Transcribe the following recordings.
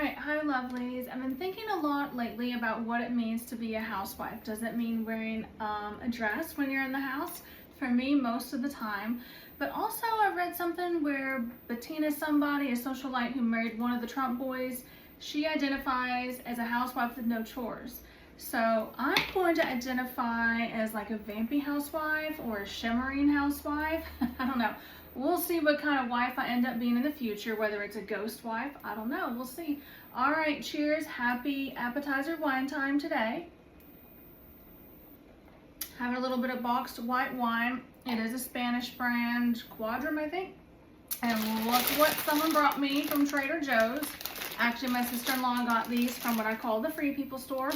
right, hi lovelies. I've been thinking a lot lately about what it means to be a housewife. Does it mean wearing a dress when you're in the house? For me, most of the time. But also I read something where Bettina somebody, a socialite who married one of the Trump boys, she identifies as a housewife with no chores. So I'm going to identify as like a vampy housewife or a shimmering housewife. I don't know. We'll see what kind of wife I end up being in the future, whether it's a ghost wife. I don't know. We'll see. All right, cheers. Happy appetizer wine time today. Having a little bit of boxed white wine. It is a Spanish brand, Quadrum, I think. And look what someone brought me from Trader Joe's. Actually, my sister-in-law got these from what I call the Free People store.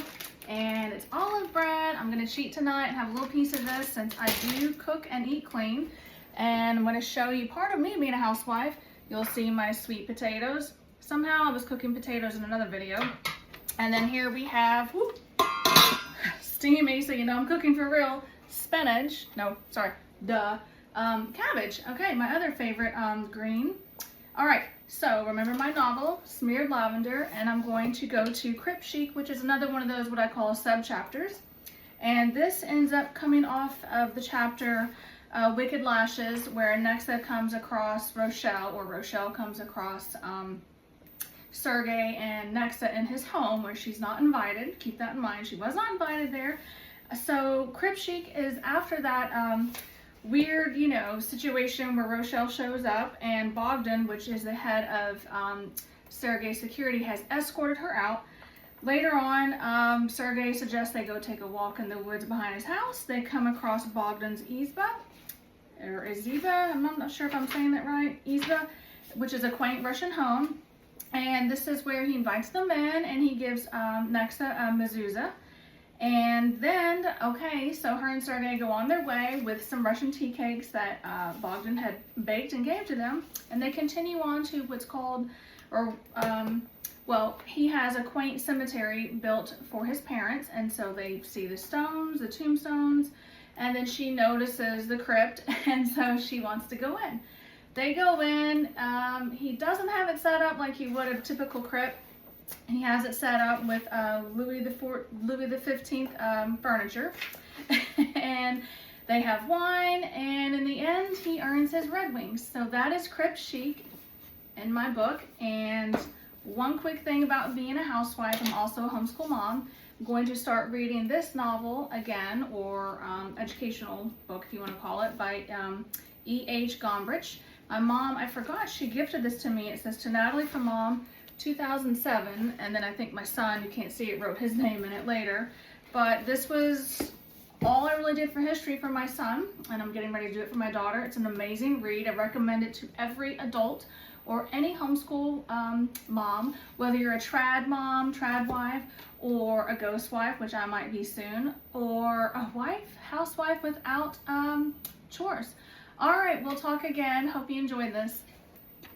And it's olive bread. I'm going to cheat tonight and have a little piece of this since I do cook and eat clean. And I'm going to show you part of me being a housewife. You'll see my sweet potatoes. Somehow I was cooking potatoes in another video. And then here we have, whoop, steamy, so you know I'm cooking for real, spinach. No, sorry, cabbage. Okay, my other favorite green. All right, so remember my novel, Smeared Lavender, and I'm going to go to Crypt Chic, which is another one of those what I call sub-chapters. And this ends up coming off of the chapter Wicked Lashes, where Nexa comes across Rochelle, or Rochelle comes across Sergey and Nexa in his home, where she's not invited. Keep that in mind, she was not invited there. So Crypt Chic is after that weird, you know, situation where Rochelle shows up and Bogdan, which is the head of Sergey's security, has escorted her out. Later on, Sergey suggests they go take a walk in the woods behind his house. They come across Bogdan's Izba, or Iziba, I'm not sure if I'm saying that right, Izba, which is a quaint Russian home. And this is where he invites them in and he gives Nexa a mezuzah. And then, okay, so her and Sergey go on their way with some Russian tea cakes that Bogdan had baked and gave to them. And they continue on to what's called, well, he has a quaint cemetery built for his parents. And so they see the stones, the tombstones, and then she notices the crypt. And so she wants to go in. They go in, he doesn't have it set up like he would a typical crypt. He has it set up with Louis the 15th furniture. And they have wine, and in the end, he earns his Red Wings. So that is Crypt Chic in my book. And one quick thing about being a housewife, I'm also a homeschool mom. I'm going to start reading this novel again, or educational book, if you want to call it, by E.H. Gombrich. My mom, I forgot, she gifted this to me. It says, to Natalie from Mom, 2007, and then I think my son, you can't see it, wrote his name in it later. But this was all I really did for history for my son, and I'm getting ready to do it for my daughter. It's an amazing read. I recommend it to every adult or any homeschool mom, whether you're a trad mom, trad wife, or a ghost wife, which I might be soon, or a housewife without chores. All right, we'll talk again. Hope you enjoyed this.